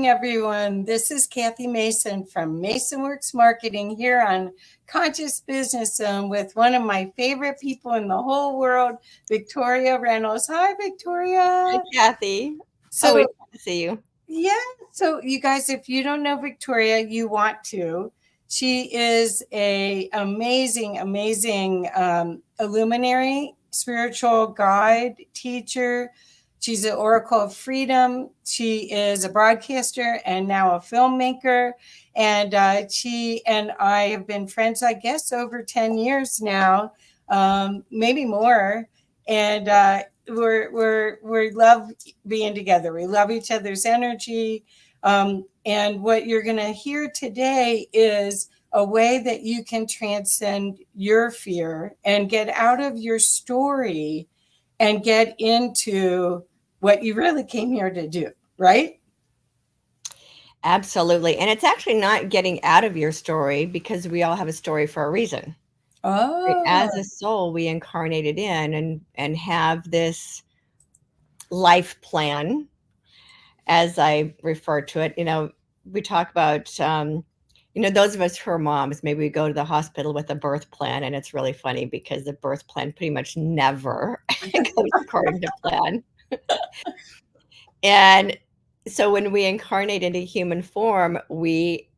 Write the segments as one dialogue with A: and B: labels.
A: everyone. This is Kathy Mason from MasonWorks Marketing here on Conscious Business Zone with one of my favorite people in the whole world, Victoria Reynolds. Hi, Victoria.
B: Hi, Kathy.
A: So,
B: Always good to see you.
A: yeah. So, you guys, if you don't know Victoria, you want to. She is a amazing illuminary, spiritual guide, teacher. She's an Oracle of Freedom. She is a broadcaster and now a filmmaker. And she and I have been friends, I guess, over 10 years now, maybe more. And we love being together. We love each other's energy. And what you're going to hear today is a way that you can transcend your fear and get out of your story and get into what you really came here to do, right?
B: Absolutely. And it's actually not getting out of your story because we all have a story for a reason.
A: Oh,
B: as a soul, we incarnated in and have this life plan, as I refer to it. We talk about, those of us who are moms, maybe we go to the hospital with a birth plan, and it's really funny because the birth plan pretty much never goes according to plan. And so when we incarnate into human form,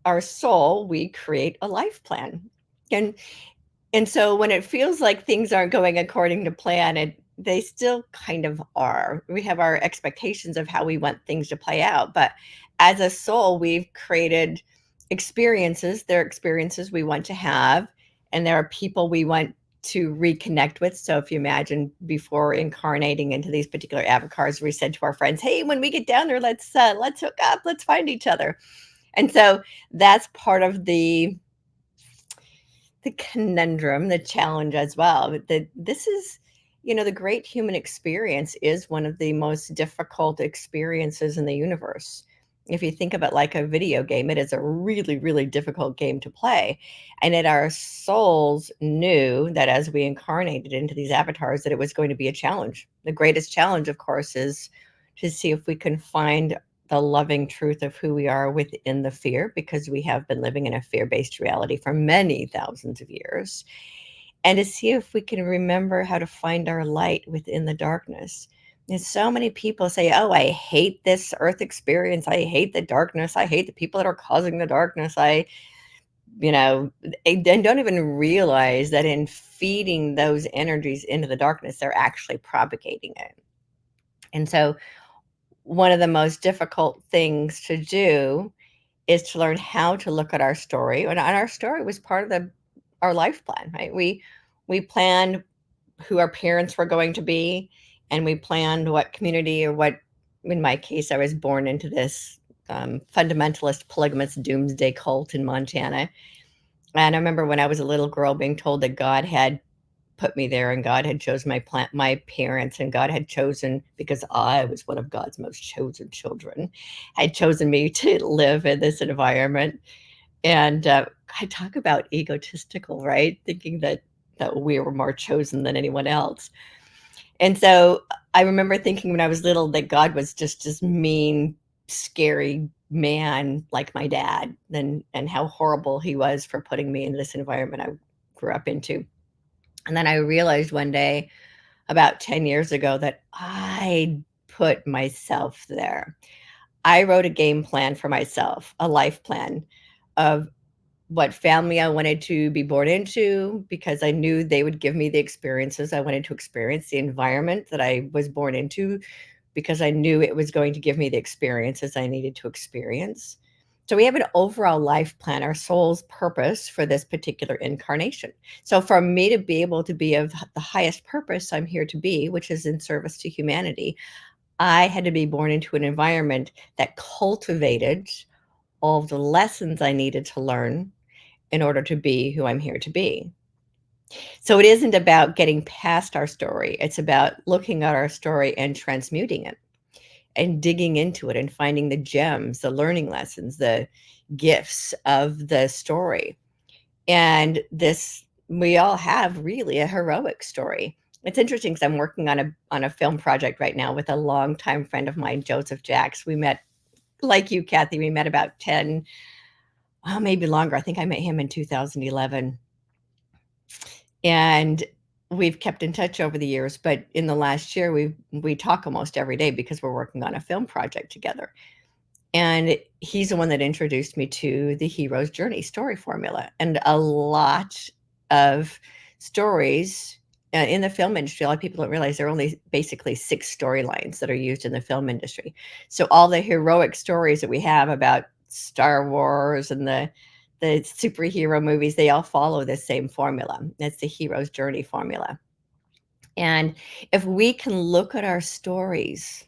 B: our soul, we create a life plan. And so when it feels like things aren't going according to plan, they still kind of are. We have our expectations of how we want things to play out. But as a soul, we've created experiences. There are experiences we want to have, and there are people we want to reconnect with. So if you imagine before incarnating into these particular avatars, we said to our friends, hey, when we get down there, let's hook up, let's find each other. And so that's part of the conundrum, the challenge as well. This is, the great human experience is one of the most difficult experiences in the universe. If you think of it like a video game, it is a really, really difficult game to play. And yet our souls knew that as we incarnated into these avatars, that it was going to be a challenge. The greatest challenge, of course, is to see if we can find the loving truth of who we are within the fear, because we have been living in a fear-based reality for many thousands of years, and to see if we can remember how to find our light within the darkness. And so many people say, oh, I hate this earth experience. I hate the darkness. I hate the people that are causing the darkness. And don't even realize that in feeding those energies into the darkness, they're actually propagating it. And so one of the most difficult things to do is to learn how to look at our story. And our story was part of our life plan, right? We planned who our parents were going to be, and we planned what community, or what, in my case, I was born into this fundamentalist polygamous doomsday cult in Montana. And I remember when I was a little girl being told that God had put me there, and God had chosen my parents, and God had chosen, because I was one of God's most chosen children, had chosen me to live in this environment. And I talk about egotistical, right? Thinking that we were more chosen than anyone else. And so I remember thinking when I was little that God was just this mean, scary man like my dad, and how horrible he was for putting me in this environment I grew up into. And then I realized one day, about 10 years ago, that I put myself there. I wrote a game plan for myself, a life plan of what family I wanted to be born into, because I knew they would give me the experiences I wanted to experience, the environment that I was born into, because I knew it was going to give me the experiences I needed to experience. So we have an overall life plan, our soul's purpose for this particular incarnation. So for me to be able to be of the highest purpose I'm here to be, which is in service to humanity, I had to be born into an environment that cultivated all of the lessons I needed to learn in order to be who I'm here to be. So it isn't about getting past our story. It's about looking at our story and transmuting it, and digging into it, and finding the gems, the learning lessons, the gifts of the story. And we all have really a heroic story. It's interesting because I'm working on a film project right now with a longtime friend of mine, Joseph Jacks. We met like you, Kathy, we met about 10, maybe longer. I think I met him in 2011. And we've kept in touch over the years, but in the last year, we talk almost every day because we're working on a film project together. And he's the one that introduced me to the hero's journey story formula. And a lot of stories in the film industry, a lot of people don't realize there are only basically 6 storylines that are used in the film industry. So all the heroic stories that we have about Star Wars and the superhero movies, they all follow the same formula. That's the hero's journey formula. And if we can look at our stories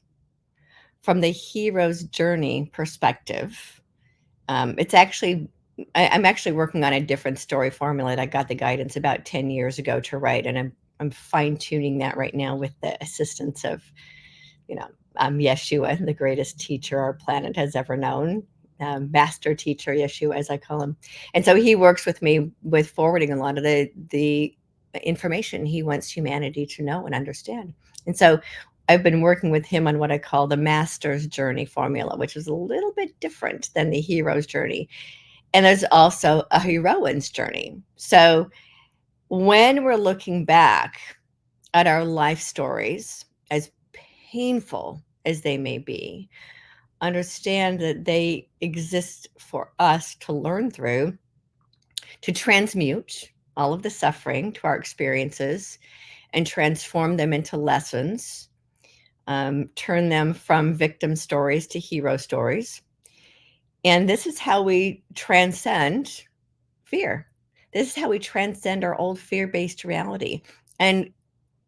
B: from the hero's journey perspective, it's actually, I'm actually working on a different story formula that I got the guidance about 10 years ago to write. And I'm fine tuning that right now with the assistance of, Yeshua, the greatest teacher our planet has ever known. Master teacher Yeshua, as I call him. And so he works with me with forwarding a lot of the information he wants humanity to know and understand. And so I've been working with him on what I call the master's journey formula, which is a little bit different than the hero's journey. And there's also a heroine's journey. So when we're looking back at our life stories, as painful as they may be, understand that they exist for us to learn through, to transmute all of the suffering to our experiences and transform them into lessons, turn them from victim stories to hero stories. And this is how we transcend fear. This is how we transcend our old fear-based reality. And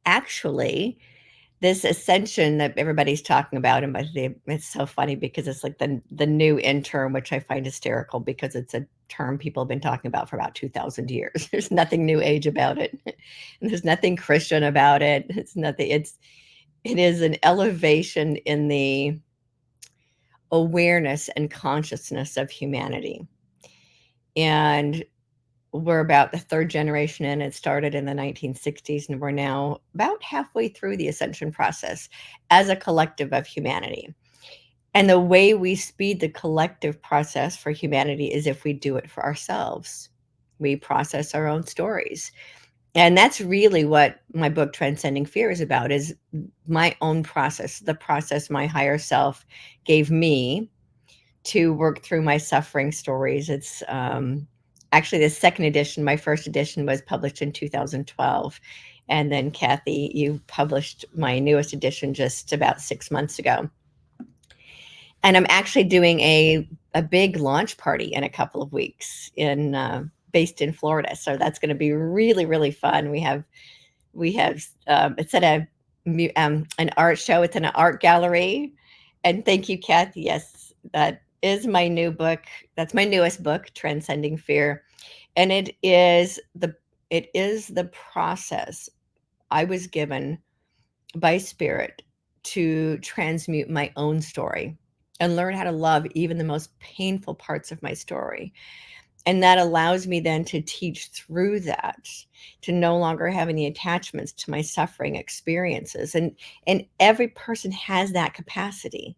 B: actually, this ascension that everybody's talking about, and it's so funny because it's like the new in term, which I find hysterical because it's a term people have been talking about for about 2,000 years. There's nothing new age about it. And there's nothing Christian about it. It is an elevation in the awareness and consciousness of humanity. And we're about the 3rd generation in. It started in the 1960s, and we're now about halfway through the ascension process as a collective of humanity. And the way we speed the collective process for humanity is if we do it for ourselves. We process our own stories. And that's really what my book, Transcending Fear, is about, is my own process, the process my higher self gave me to work through my suffering stories. It's actually the 2nd edition. My 1st edition was published in 2012. And then, Kathy, you published my newest edition just about 6 months ago. And I'm actually doing a big launch party in a couple of weeks based in Florida. So that's going to be really, really fun. We have it's at an art show. It's in an art gallery. And thank you, Kathy. Yes, that is my new book. That's my newest book, Transcending Fear. And it is the process I was given by Spirit to transmute my own story and learn how to love even the most painful parts of my story. And that allows me then to teach through that, to no longer have any attachments to my suffering experiences. And every person has that capacity.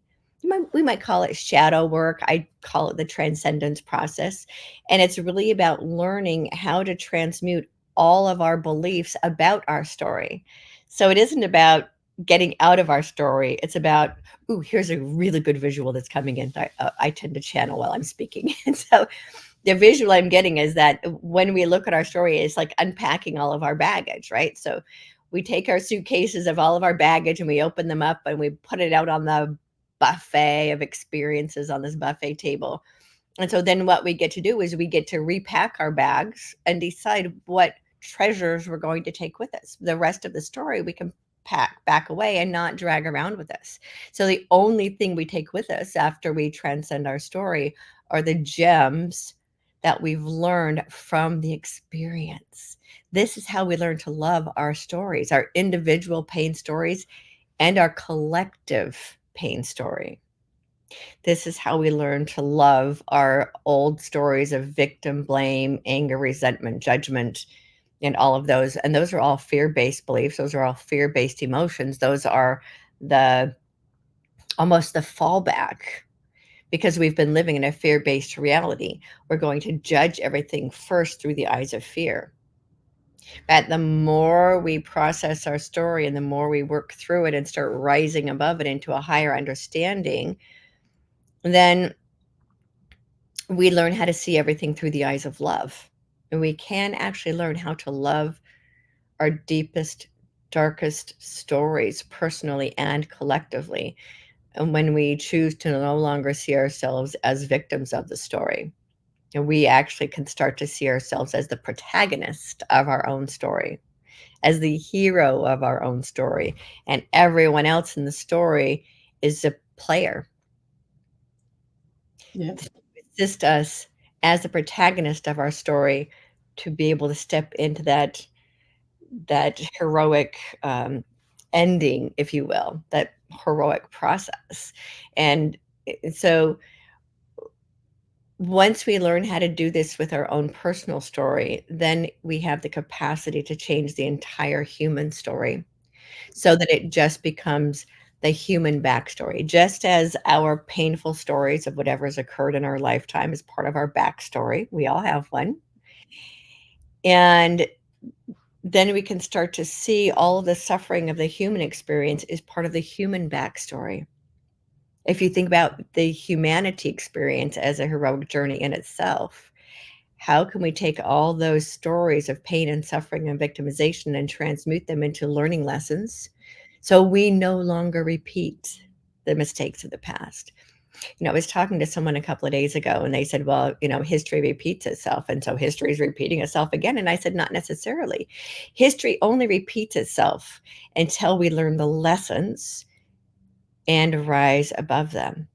B: We might call it shadow work. I call it the transcendence process. And it's really about learning how to transmute all of our beliefs about our story. So it isn't about getting out of our story. It's about, ooh, here's a really good visual that's coming in. I tend to channel while I'm speaking. And so the visual I'm getting is that when we look at our story, it's like unpacking all of our baggage, right? So we take our suitcases of all of our baggage and we open them up and we put it out on the buffet of experiences on this buffet table. And so then what we get to do is we get to repack our bags and decide what treasures we're going to take with us. The rest of the story we can pack back away and not drag around with us. So the only thing we take with us after we transcend our story are the gems that we've learned from the experience. This is how we learn to love our stories, our individual pain stories and our collective pain story. This is how we learn to love our old stories of victim blame, anger, resentment, judgment, and all of those. And those are all fear-based beliefs. Those are all fear-based emotions. Those are almost the fallback because we've been living in a fear-based reality. We're going to judge everything first through the eyes of fear. But the more we process our story and the more we work through it and start rising above it into a higher understanding, then we learn how to see everything through the eyes of love. And we can actually learn how to love our deepest, darkest stories personally and collectively. And when we choose to no longer see ourselves as victims of the story, and we actually can start to see ourselves as the protagonist of our own story, as the hero of our own story, and everyone else in the story is a player.
A: Yeah.
B: To assist us as the protagonist of our story to be able to step into that heroic ending, if you will, that heroic process. And so once we learn how to do this with our own personal story, then we have the capacity to change the entire human story so that it just becomes the human backstory. Just as our painful stories of whatever's occurred in our lifetime is part of our backstory, we all have one. And then we can start to see all of the suffering of the human experience is part of the human backstory. If you think about the humanity experience as a heroic journey in itself, how can we take all those stories of pain and suffering and victimization and transmute them into learning lessons so we no longer repeat the mistakes of the past? I was talking to someone a couple of days ago and they said, well, history repeats itself. And so history is repeating itself again. And I said, not necessarily. History only repeats itself until we learn the lessons and rise above them.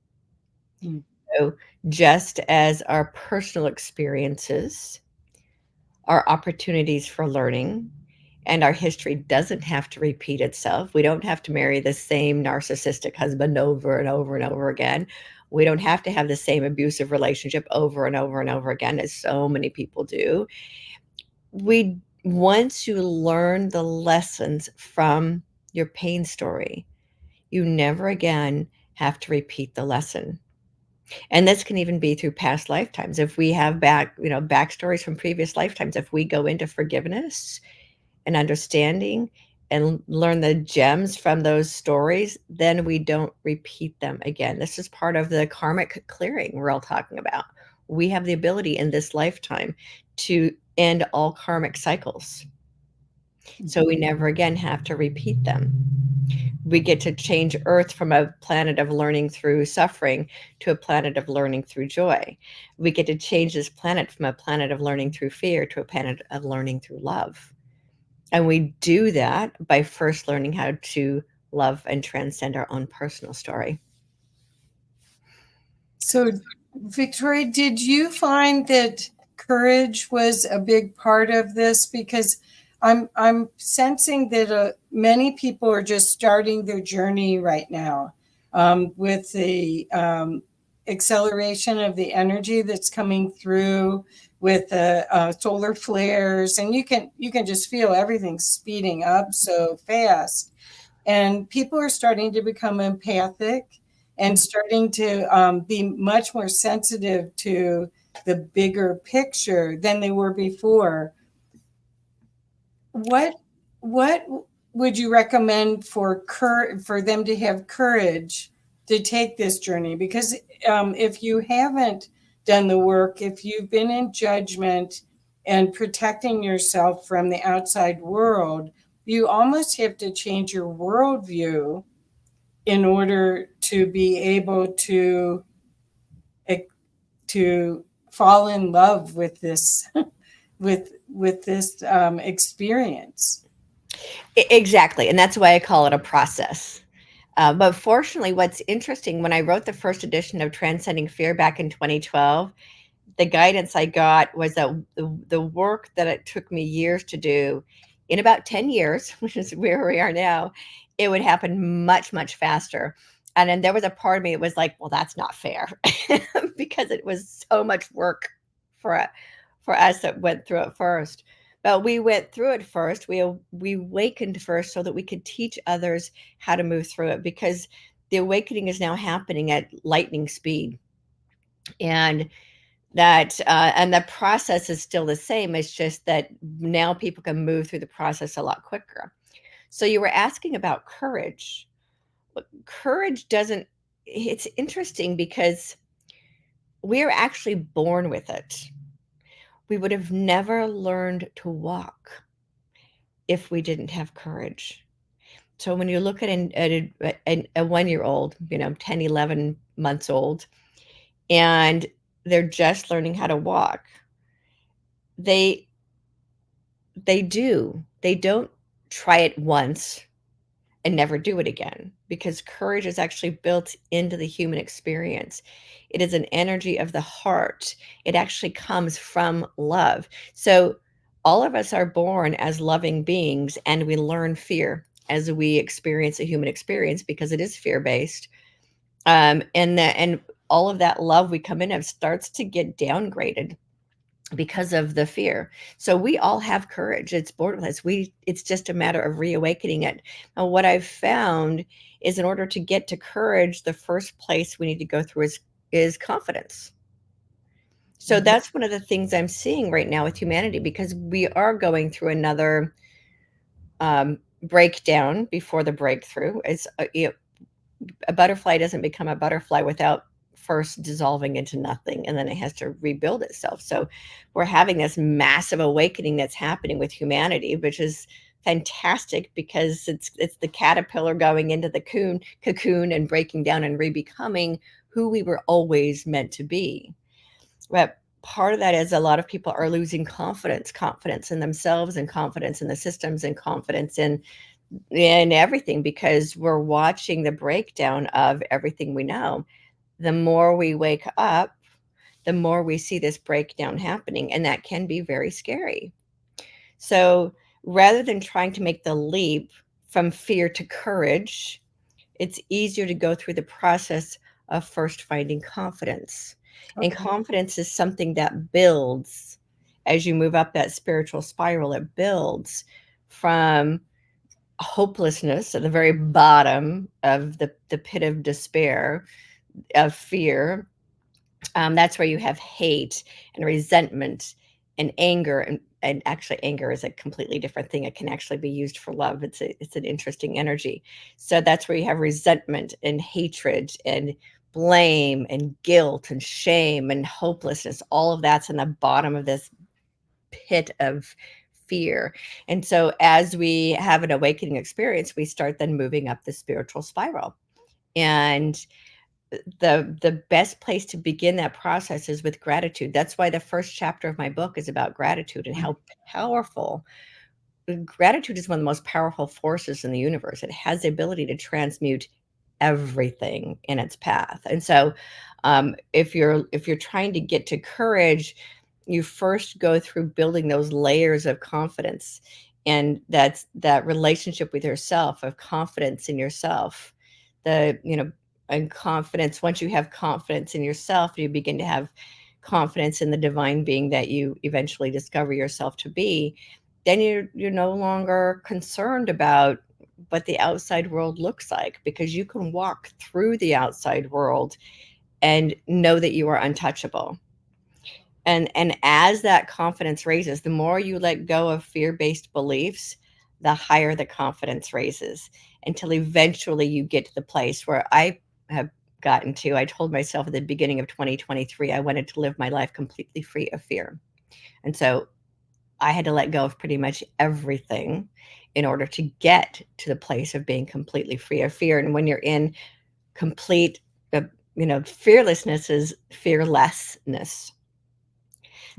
A: Mm.
B: So just as our personal experiences are opportunities for learning, and our history doesn't have to repeat itself. We don't have to marry the same narcissistic husband over and over and over again. We don't have to have the same abusive relationship over and over and over again, as so many people do. Once you learn the lessons from your pain story, you never again have to repeat the lesson. And this can even be through past lifetimes. If we have backstories from previous lifetimes, if we go into forgiveness and understanding and learn the gems from those stories, then we don't repeat them again. This is part of the karmic clearing we're all talking about. We have the ability in this lifetime to end all karmic cycles. So we never again have to repeat them. We get to change Earth from a planet of learning through suffering to a planet of learning through joy. We get to change this planet from a planet of learning through fear to a planet of learning through love. And we do that by first learning how to love and transcend our own personal story.
A: So, Victoria, did you find that courage was a big part of this? Because I'm sensing that many people are just starting their journey right now with the acceleration of the energy that's coming through with the solar flares, and you can just feel everything speeding up so fast, and people are starting to become empathic and starting to be much more sensitive to the bigger picture than they were before. What would you recommend for them to have courage to take this journey? Because if you haven't done the work, if you've been in judgment and protecting yourself from the outside world, you almost have to change your worldview in order to be able to fall in love with this with this experience.
B: Exactly. And that's why I call it a process. But fortunately, what's interesting, when I wrote the first edition of Transcending Fear back in 2012, the guidance I got was that the work that it took me years to do, in about 10 years, which is where we are now, it would happen much, much faster. And then there was a part of me that was like, well, that's not fair because it was so much work for for us that went through it first. But we went through it first. We awakened first so that we could teach others how to move through it, because the awakening is now happening at lightning speed. And and the process is still the same. It's just that now people can move through the process a lot quicker. So you were asking about courage. Courage doesn't, it's interesting because we're actually born with it. We would have never learned to walk if we didn't have courage. So when you look at a 1 year old, 10, 11 months old, and they're just learning how to walk, they they don't try it once and never do it again, because courage is actually built into the human experience. It is an energy of the heart. It actually comes from love. So all of us are born as loving beings, and we learn fear as we experience a human experience, because it is fear based. And all of that love we come in of starts to get downgraded because of the fear. So we all have courage. It's born with us. It's just a matter of reawakening it. Now, what I've found is, in order to get to courage, the first place we need to go through is confidence. So that's one of the things I'm seeing right now with humanity, because we are going through another breakdown before the breakthrough. A butterfly doesn't become a butterfly without first dissolving into nothing, and then it has to rebuild itself. So we're having this massive awakening that's happening with humanity, which is fantastic, because it's the caterpillar going into the cocoon and breaking down and re-becoming who we were always meant to be. But part of that is, a lot of people are losing confidence in themselves, and confidence in the systems, and confidence in everything, because we're watching the breakdown of everything we know. The more we wake up, the more we see this breakdown happening, and that can be very scary. So rather than trying to make the leap from fear to courage, it's easier to go through the process of first finding confidence.
A: Okay.
B: And confidence is something that builds as you move up that spiritual spiral. It builds from hopelessness at the very bottom of the pit of despair, of fear. That's where you have hate and resentment and anger. And actually, anger is a completely different thing. It can actually be used for love. It's an interesting energy. So that's where you have resentment and hatred and blame and guilt and shame and hopelessness. All of that's in the bottom of this pit of fear. And so as we have an awakening experience, we start then moving up the spiritual spiral. And the best place to begin that process is with gratitude. That's why the first chapter of my book is about gratitude, and how powerful gratitude is. One of the most powerful forces in the universe. It has the ability to transmute everything in its path. And so if you're trying to get to courage, you first go through building those layers of confidence, and that's that relationship with yourself, of confidence in yourself. The and confidence, once you have confidence in yourself, you begin to have confidence in the divine being that you eventually discover yourself to be. Then you're no longer concerned about what the outside world looks like, because you can walk through the outside world and know that you are untouchable. And as that confidence raises, the more you let go of fear-based beliefs, the higher the confidence raises, until eventually you get to the place where I have gotten to. I told myself at the beginning of 2023 I wanted to live my life completely free of fear. And so I had to let go of pretty much everything in order to get to the place of being completely free of fear. And when you're in complete, fearlessness is fearlessness.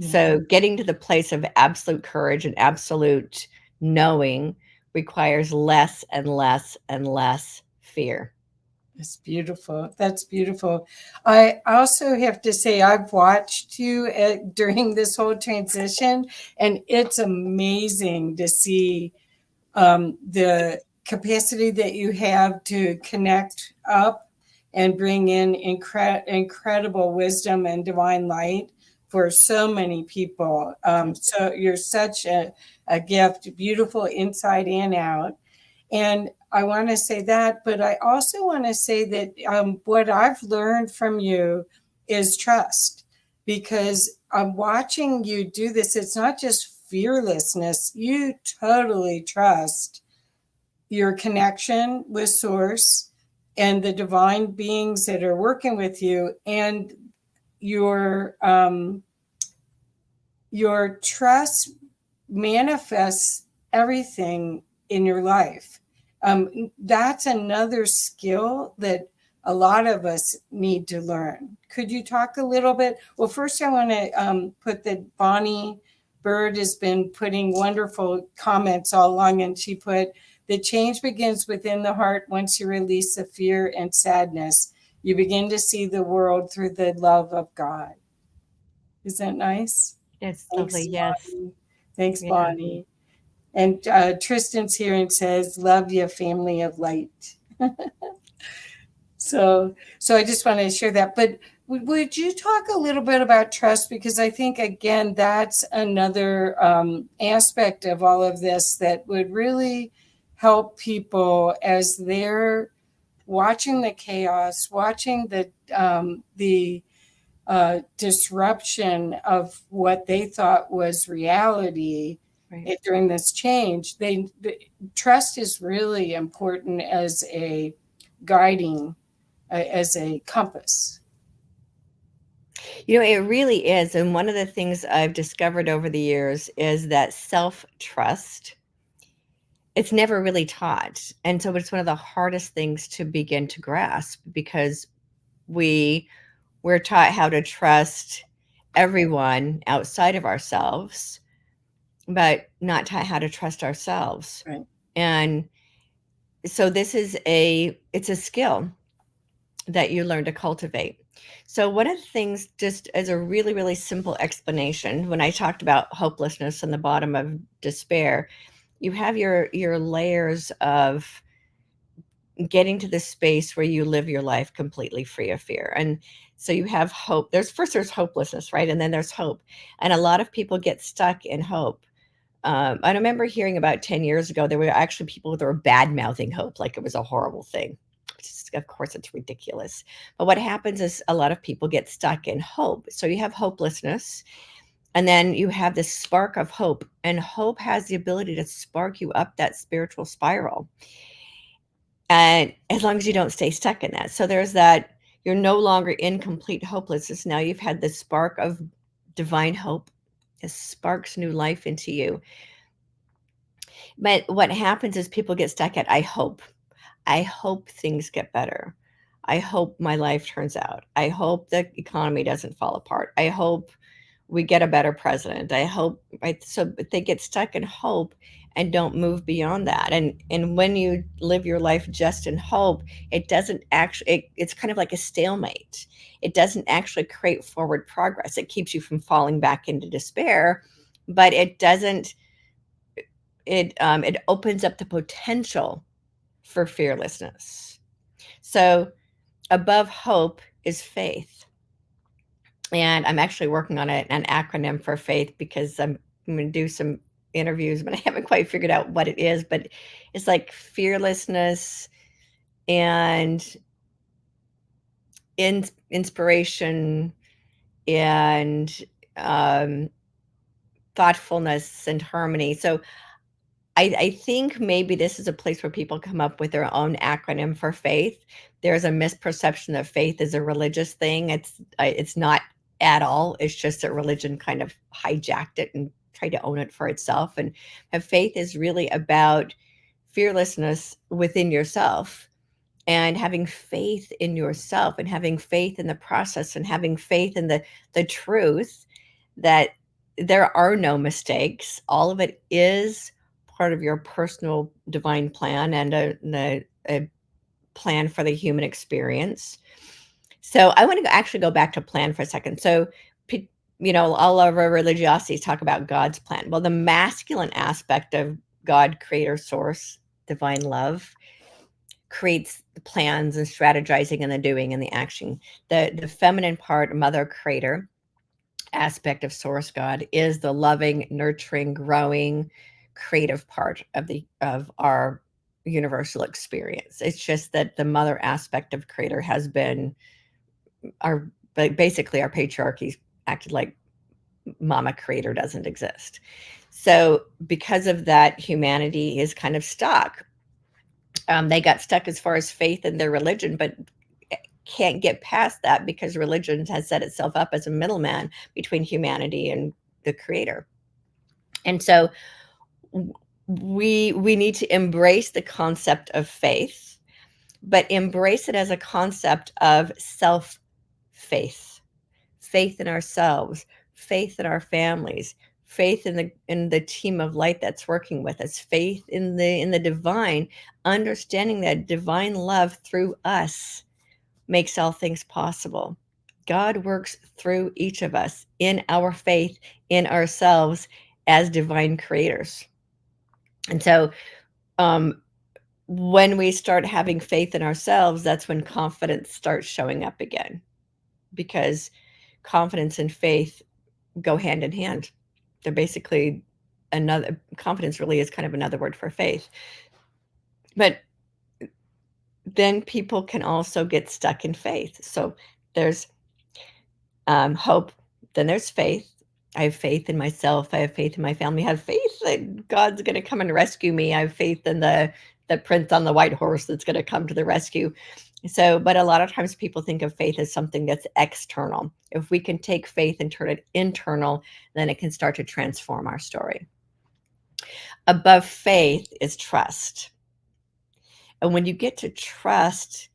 B: So getting to the place of absolute courage and absolute knowing requires less and less and less fear.
A: That's beautiful. That's beautiful. I also have to say, I've watched you during this whole transition, and it's amazing to see the capacity that you have to connect up and bring in incredible wisdom and divine light for so many people. So you're such a gift, beautiful inside and out. And I want to say that, but I also want to say that what I've learned from you is trust, because I'm watching you do this. It's not just fearlessness. You totally trust your connection with source and the divine beings that are working with you, and your trust manifests everything in your life. That's another skill that a lot of us need to learn. Could you talk a little bit? Well, first I want to put that Bonnie Bird has been putting wonderful comments all along, and she put, the change begins within the heart. Once you release the fear and sadness, you begin to see the world through the love of God. Is that nice?
B: It's
A: Thanks,
B: lovely. Yes.
A: Bonnie. Thanks,
B: Yeah.
A: Bonnie. And Tristan's here and says, love you, family of light. So I just want to share that. But would you talk a little bit about trust? Because I think, again, that's another aspect of all of this that would really help people as they're watching the chaos, watching the disruption of what they thought was reality.
B: Right.
A: During this change. The trust is really important as a guiding, as a compass.
B: It really is. And one of the things I've discovered over the years is that self-trust, it's never really taught. And so it's one of the hardest things to begin to grasp, because we're taught how to trust everyone outside of ourselves, but not taught how to trust ourselves.
A: Right.
B: And so it's a skill that you learn to cultivate. So one of the things, just as a really, really simple explanation, when I talked about hopelessness and the bottom of despair, you have your layers of getting to this space where you live your life completely free of fear. And so you have hope. There's hopelessness, right? And then there's hope. And a lot of people get stuck in hope. I remember hearing about 10 years ago, there were actually people that were bad mouthing hope like it was a horrible thing. Of course, it's ridiculous. But what happens is a lot of people get stuck in hope. So you have hopelessness, and then you have this spark of hope. And hope has the ability to spark you up that spiritual spiral. And as long as you don't stay stuck in that. So there's that, you're no longer in complete hopelessness. Now you've had this spark of divine hope. It sparks new life into you. But what happens is people get stuck at, I hope things get better. I hope my life turns out. I hope the economy doesn't fall apart. I hope we get a better president. I hope, right? So they get stuck in hope and don't move beyond that. And when you live your life just in hope, it doesn't actually, it's kind of like a stalemate. It doesn't actually create forward progress. It keeps you from falling back into despair, but it doesn't, it opens up the potential for fearlessness. So above hope is faith. And I'm actually working on an acronym for faith, because I'm going to do some interviews, but I haven't quite figured out what it is. But it's like fearlessness and inspiration and thoughtfulness and harmony. So I think maybe this is a place where people come up with their own acronym for faith. There's a misperception that faith is a religious thing. It's not at all. It's just that religion kind of hijacked it and tried to own it for itself. And faith is really about fearlessness within yourself, and having faith in yourself, and having faith in the process, and having faith in the truth that there are no mistakes. All of it is part of your personal divine plan, and a plan for the human experience. So I want to actually go back to plan for a second. So, all of our religiosities talk about God's plan. Well, the masculine aspect of God, creator, source, divine love, creates the plans and strategizing and the doing and the action. The feminine part, mother, creator aspect of source God, is the loving, nurturing, growing, creative part of our universal experience. It's just that the mother aspect of creator has been our but basically our patriarchy acted like mama creator doesn't exist. So because of that, humanity is kind of stuck. They got stuck as far as faith in their religion, but can't get past that because religion has set itself up as a middleman between humanity and the creator. And so we need to embrace the concept of faith, but embrace it as a concept of self-faith, faith in ourselves, faith in our families, faith in the team of light that's working with us, faith in the divine, understanding that divine love through us makes all things possible. God works through each of us in our faith in ourselves as divine creators. And so when we start having faith in ourselves, that's when confidence starts showing up again, because confidence and faith go hand in hand. They're basically another, confidence really is kind of another word for faith. But then people can also get stuck in faith. So there's hope, then there's faith. I have faith in myself. I have faith in my family. I have faith that God's going to come and rescue me. I have faith in the prince on the white horse that's going to come to the rescue. So, but a lot of times people think of faith as something that's external. If we can take faith and turn it internal, then it can start to transform our story. Above faith is trust. And when you get to trust,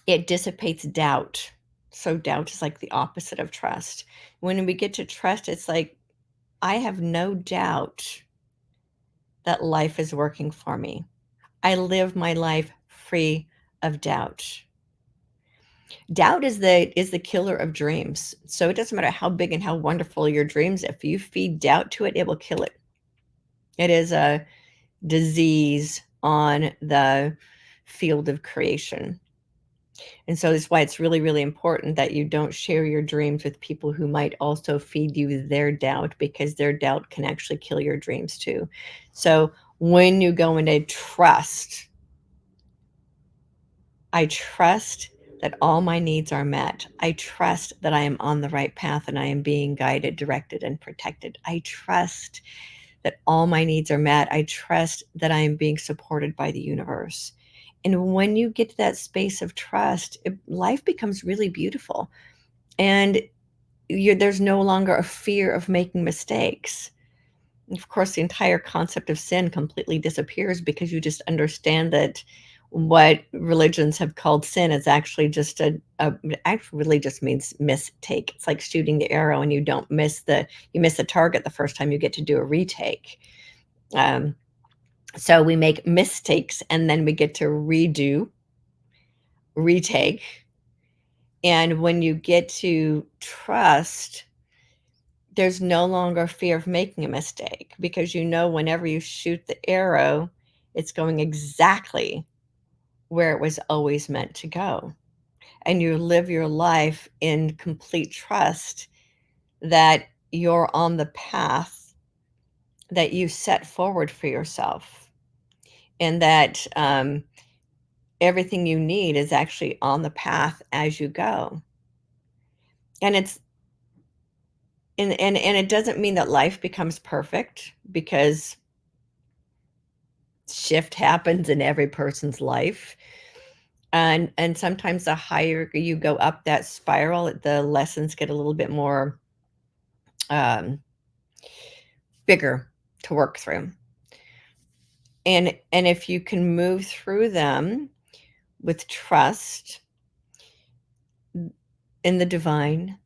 B: it dissipates doubt. So doubt is like the opposite of trust. When we get to trust, it's like, I have no doubt that life is working for me. I live my life free of doubt. Doubt is the killer of dreams. So it doesn't matter how big and how wonderful your dreams, if you feed doubt to it, it will kill it. It is a disease on the field of creation. And so that's why it's really, really important that you don't share your dreams with people who might also feed you their doubt, because their doubt can actually kill your dreams too. So when you go into trust, I trust that all my needs are met. I trust that I am on the right path and I am being guided, directed, and protected. I trust that all my needs are met. I trust that I am being supported by the universe. And when you get to that space of trust, life becomes really beautiful. And there's no longer a fear of making mistakes. Of course, the entire concept of sin completely disappears, because you just understand that what religions have called sin is actually just it actually really just means mistake. It's like shooting the arrow and you miss the target the first time, you get to do a retake. So we make mistakes and then we get to retake. And when you get to trust, there's no longer fear of making a mistake, because whenever you shoot the arrow, it's going exactly where it was always meant to go. And you live your life in complete trust that you're on the path that you set forward for yourself, and that everything you need is actually on the path as you go. And it doesn't mean that life becomes perfect, because shift happens in every person's life. And sometimes the higher you go up that spiral, the lessons get a little bit more bigger to work through. And if you can move through them with trust in the divine,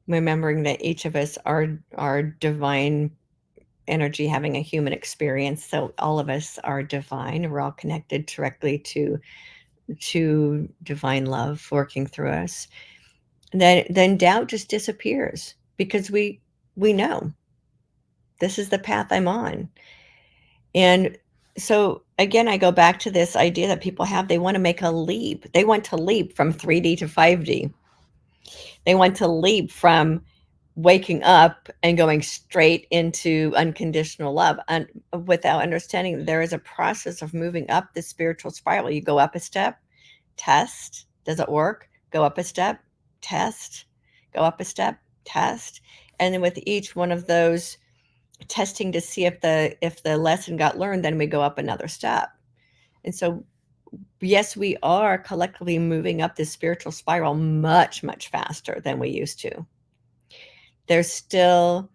B: remembering that each of us are divine energy having a human experience. So all of us are divine. We're all connected directly to divine love working through us. Then doubt just disappears, because we know this is the path I'm on. And so again, I go back to this idea that people have. They want to make a leap. They want to leap from 3D to 5D. They want to leap from waking up and going straight into unconditional love, and without understanding there is a process of moving up the spiritual spiral. You go up a step, test, does it work? go up a step, test, go up a step, test. And then with each one of those testing to see if the lesson got learned, then we go up another step. And so yes, we are collectively moving up this spiritual spiral much, much faster than we used to. There's still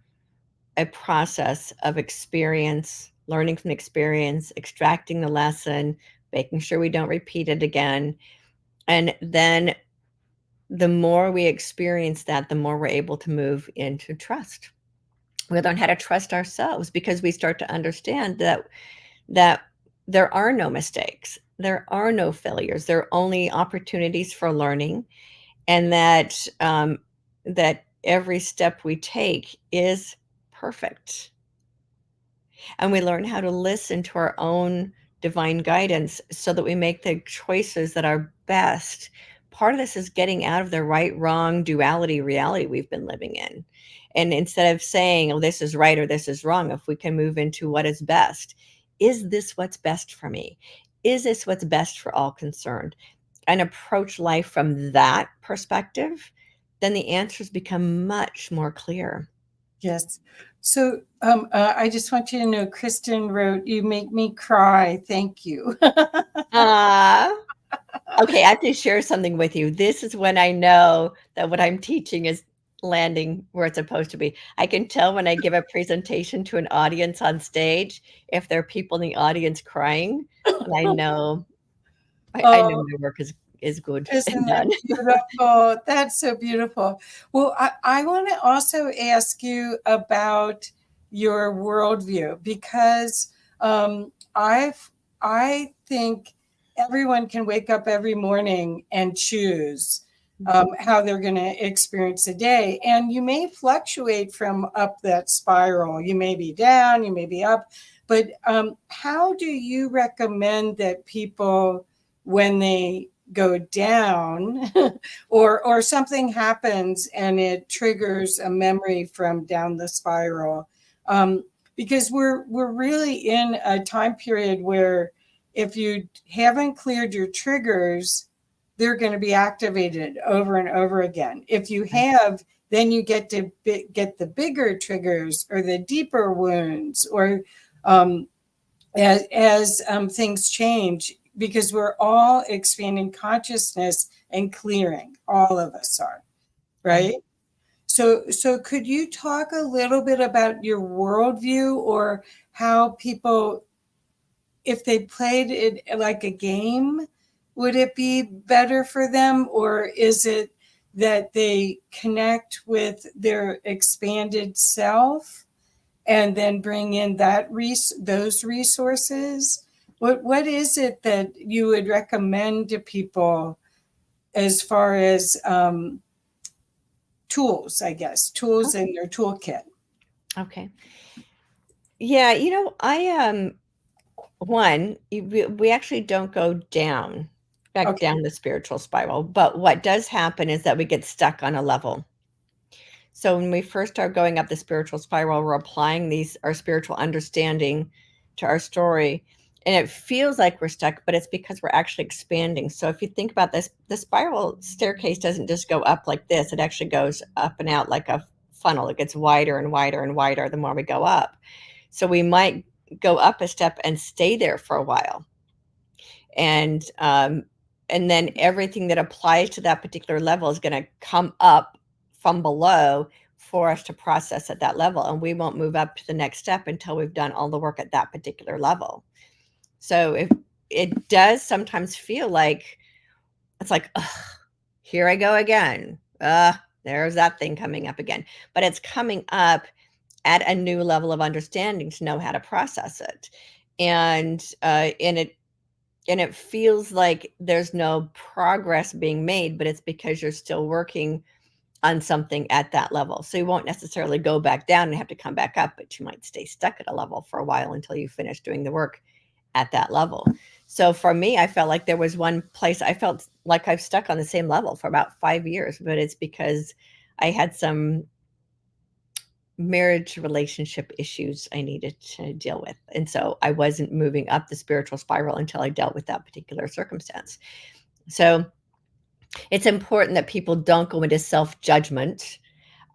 B: a process of experience, learning from experience, extracting the lesson, making sure we don't repeat it again. And then the more we experience that, the more we're able to move into trust. We learn how to trust ourselves because we start to understand that there are no mistakes, there are no failures, there are only opportunities for learning, and that every step we take is perfect. And we learn how to listen to our own divine guidance so that we make the choices that are best. Part of this is getting out of the right, wrong duality reality we've been living in. And instead of saying, oh, this is right or this is wrong, if we can move into what is best. Is this what's best for me? Is this what's best for all concerned? And approach life from that perspective, then the answers become much more clear.
A: Yes. So I just want you to know, Kristen wrote, "You make me cry. Thank you."
B: Okay, I have to share something with you. This is when I know that what I'm teaching is landing where it's supposed to be. I can tell when I give a presentation to an audience on stage, if there are people in the audience crying, and I know I know
A: Oh,
B: my work is good and
A: isn't that
B: done.
A: beautiful? That's so beautiful. Well, I want to also ask you about your worldview because I think everyone can wake up every morning and choose how they're going to experience the day. And you may fluctuate from up that spiral. You may be down, you may be up. But how do you recommend that people, when they go down or something happens and it triggers a memory from down the spiral, because we're really in a time period where if you haven't cleared your triggers, they're going to be activated over and over again. If you have, then you get to get the bigger triggers or the deeper wounds, or as things change, because we're all expanding consciousness and clearing. All of us are, right? So could you talk a little bit about your worldview, or how people, if they played it like a game, would it be better for them? Or is it that they connect with their expanded self and then bring in those resources? What is it that you would recommend to people as far as tools, I guess, tools in their toolkit?
B: Okay. Yeah, I one, we actually don't go back
A: Okay.
B: down the spiritual spiral, but what does happen is that we get stuck on a level. So when we first start going up the spiritual spiral, we're applying our spiritual understanding to our story, and it feels like we're stuck, but it's because we're actually expanding. So if you think about this, the spiral staircase doesn't just go up like this, it actually goes up and out like a funnel. It gets wider and wider and wider the more we go up. So we might go up a step and stay there for a while. And then everything that applies to that particular level is going to come up from below for us to process at that level, and we won't move up to the next step until we've done all the work at that particular level. So if it does sometimes feel like it's like, ugh, here I go again, there's that thing coming up again, but it's coming up at a new level of understanding to know how to process it. And it feels like there's no progress being made, but it's because you're still working on something at that level. So you won't necessarily go back down and have to come back up, but you might stay stuck at a level for a while until you finish doing the work at that level. So for me, I felt like there was one place I felt like I've stuck on the same level for about 5 years, but it's because I had some marriage relationship issues I needed to deal with. And so I wasn't moving up the spiritual spiral until I dealt with that particular circumstance. So It's important that people don't go into self-judgment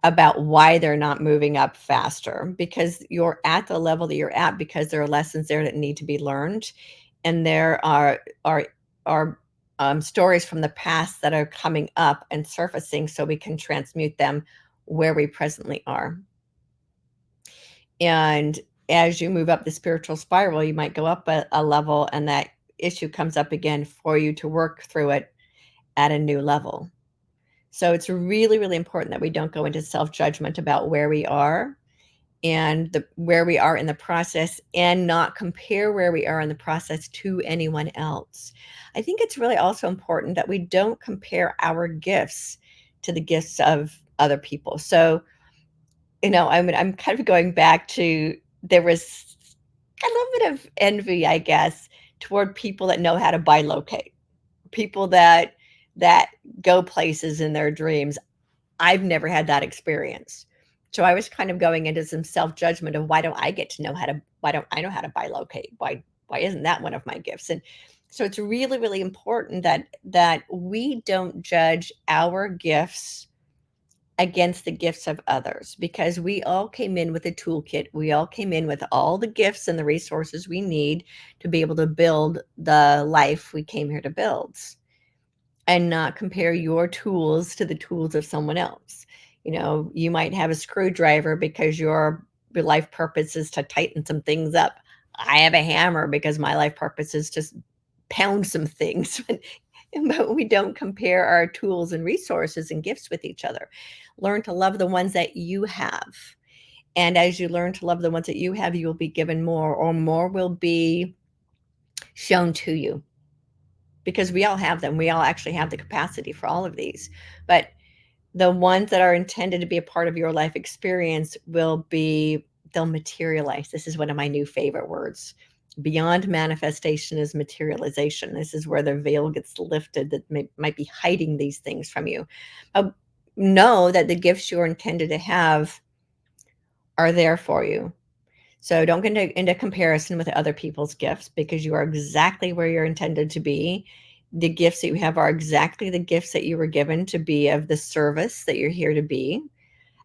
B: about why they're not moving up faster, because you're at the level that you're at because there are lessons there that need to be learned, and there are stories from the past that are coming up and surfacing so we can transmute them where we presently are. And as you move up the spiritual spiral, you might go up a level and that issue comes up again for you to work through it at a new level. So it's really, really important that we don't go into self-judgment about where we are and where we are in the process, and not compare where we are in the process to anyone else. I think it's really also important that we don't compare our gifts to the gifts of other people. So, I'm kind of going back to, there was a little bit of envy, I guess, toward people that know how to bilocate, people that go places in their dreams. I've never had that experience. So I was kind of going into some self-judgment of, why don't I get to know why don't I know how to bilocate? Why isn't that one of my gifts? And so it's really, really important that we don't judge our gifts against the gifts of others, because we all came in with a toolkit. We all came in with all the gifts and the resources we need to be able to build the life we came here to build, and not compare your tools to the tools of someone else. You might have a screwdriver because your life purpose is to tighten some things up. I have a hammer because my life purpose is to pound some things. But we don't compare our tools and resources and gifts with each other. Learn to love the ones that you have. And as you learn to love the ones that you have, you will be given more, or more will be shown to you, because we all have them. We all actually have the capacity for all of these. But the ones that are intended to be a part of your life experience they'll materialize. This is one of my new favorite words. Beyond manifestation is materialization. This is where the veil gets lifted that might be hiding these things from you. Know that the gifts you're intended to have are there for you. So don't get into comparison with other people's gifts, because you are exactly where you're intended to be. The gifts that you have are exactly the gifts that you were given to be of the service that you're here to be.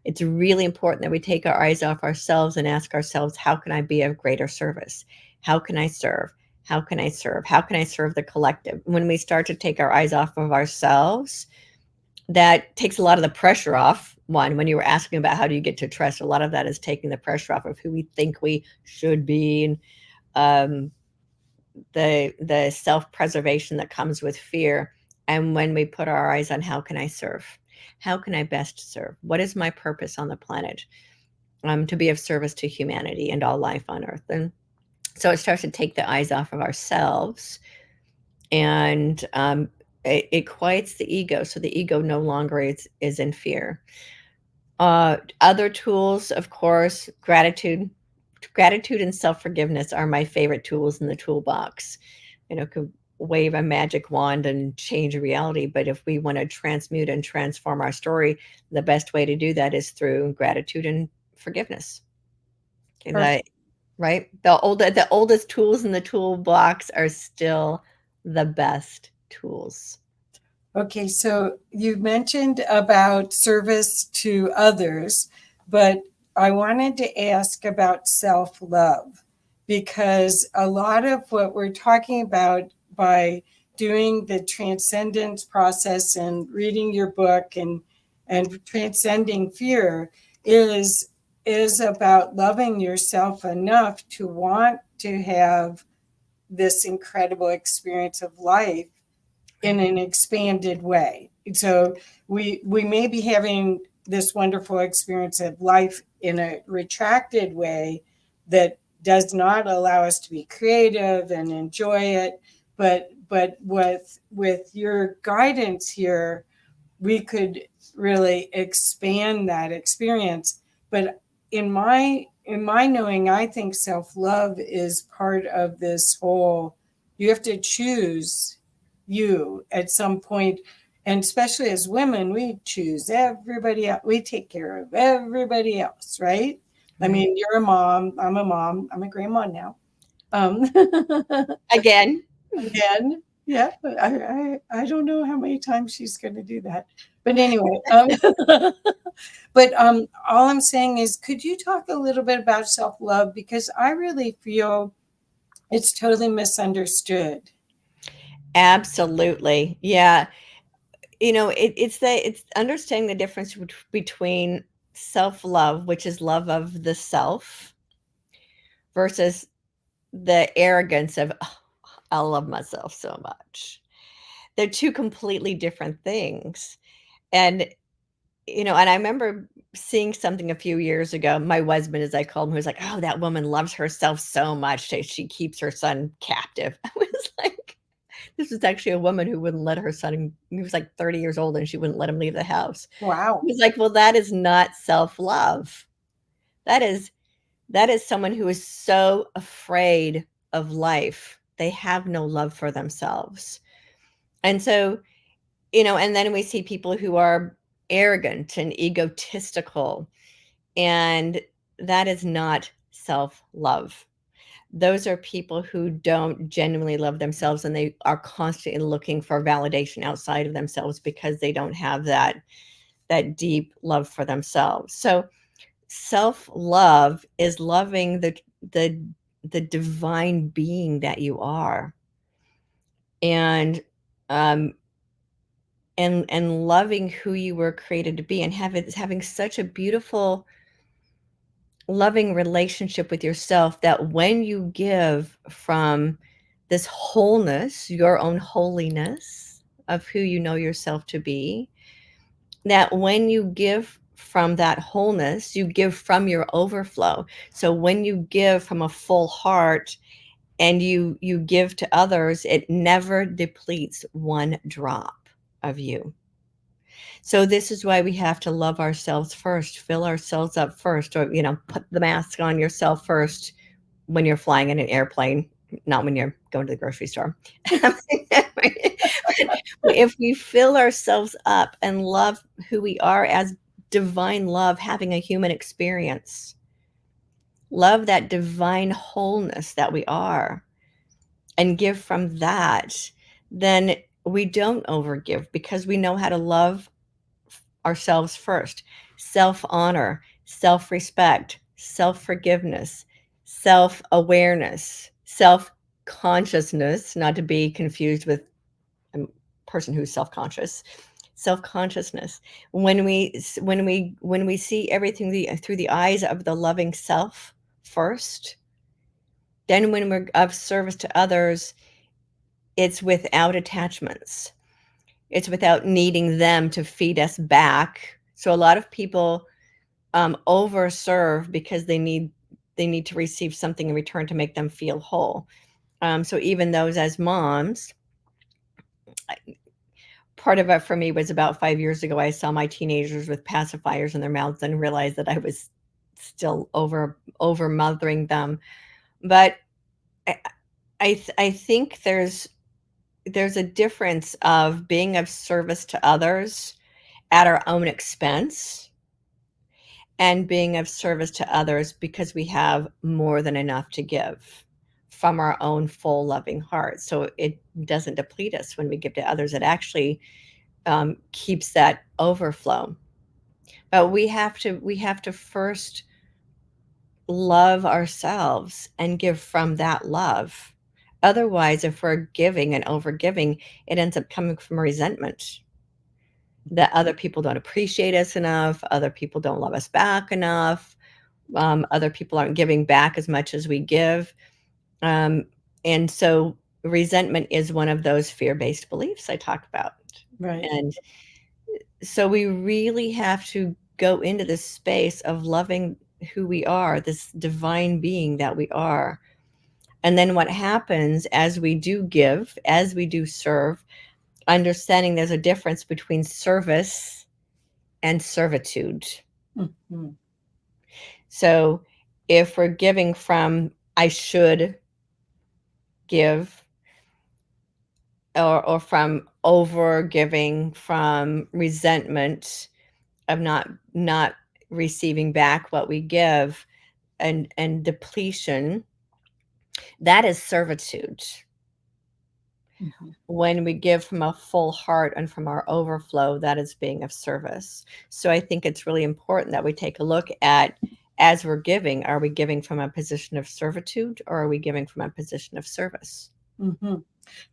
B: It's really important that we take our eyes off ourselves and ask ourselves, how can I be of greater service? How can I serve? How can I serve? How can I serve the collective? When we start to take our eyes off of ourselves, that takes a lot of the pressure off. When you were asking about how do you get to trust, a lot of that is taking the pressure off of who we think we should be, and the self-preservation that comes with fear. And when we put our eyes on, how can I serve? How can I best serve? What is my purpose on the planet? To be of service to humanity and all life on earth. And so it starts to take the eyes off of ourselves, and it quiets the ego. So the ego no longer is in fear. Other tools, of course, gratitude and self-forgiveness are my favorite tools in the toolbox. Could wave a magic wand and change reality, but if we want to transmute and transform our story, the best way to do that is through gratitude and forgiveness. Right? The oldest tools in the toolbox are still the best tools.
A: Okay, so you mentioned about service to others, but I wanted to ask about self-love, because a lot of what we're talking about by doing the transcendence process and reading your book and transcending fear is about loving yourself enough to want to have this incredible experience of life in an expanded way. So we may be having this wonderful experience of life in a retracted way that does not allow us to be creative and enjoy it. But with your guidance here, we could really expand that experience. But in my knowing, I think self-love is part of this whole, you have to choose you at some point. And especially as women, we choose everybody else. We take care of everybody else, right? I mean, you're a mom. I'm a mom. I'm a grandma now.
B: Again.
A: Again. Yeah, but I don't know how many times she's going to do that. But anyway, but all I'm saying is, could you talk a little bit about self love, because I really feel it's totally misunderstood.
B: Absolutely. Yeah. It's understanding the difference between self-love, which is love of the self, versus the arrogance of, "Oh, I love myself so much." They're two completely different things. And and I remember seeing something a few years ago. My husband, as I called him, was like, "Oh, that woman loves herself so much that she keeps her son captive." I was like, this was actually a woman who wouldn't let her son, he was like 30 years old, and she wouldn't let him leave the house.
A: Wow.
B: He was like, "Well, that is not self-love. That is that is someone who is so afraid of life. They have no love for themselves." And so, and then we see people who are arrogant and egotistical, and that is not self-love. Those are people who don't genuinely love themselves, and they are constantly looking for validation outside of themselves because they don't have that deep love for themselves. So self-love is loving the the divine being that you are, and um and loving who you were created to be, and having such a beautiful loving relationship with yourself that when you give from this wholeness, your own holiness of who you know yourself to be, that when you give from that wholeness, you give from your overflow. So when you give from a full heart and you give to others, it never depletes one drop of you. So this is why we have to love ourselves first, fill ourselves up first, or put the mask on yourself first when you're flying in an airplane, not when you're going to the grocery store. If we fill ourselves up and love who we are as divine love, having a human experience, love that divine wholeness that we are, and give from that, then we don't overgive because we know how to love ourselves first. Self-honor, self-respect, self-forgiveness, self-awareness, self-consciousness, not to be confused with a person who's self-conscious. Self-consciousness. When we see everything through the eyes of the loving self first, then when we're of service to others, it's without attachments. It's without needing them to feed us back. So a lot of people overserve because they need to receive something in return to make them feel whole. So even those as moms, part of it for me was about 5 years ago. I saw my teenagers with pacifiers in their mouths and realized that I was still over mothering them. But I think there's a difference of being of service to others at our own expense, and being of service to others because we have more than enough to give from our own full loving heart. So it doesn't deplete us when we give to others. It actually keeps that overflow. But we have to first love ourselves and give from that love. Otherwise, if we're giving and overgiving, it ends up coming from resentment that other people don't appreciate us enough, other people don't love us back enough, other people aren't giving back as much as we give. Um, and so resentment is one of those fear-based beliefs I talk about.
A: Right.
B: And so we really have to go into this space of loving who we are, this divine being that we are. And then what happens as we do give, as we do serve, understanding there's a difference between service and servitude.
A: Mhm.
B: So if we're giving from I should give, or from over giving, from resentment of not receiving back what we give, and depletion, that is servitude.
A: Mhm.
B: When we give from a full heart and from our overflow, that is being of service. So I think it's really important that we take a look at, as we're giving, are we giving from a position of servitude, or are we giving from a position of service?
A: Mhm.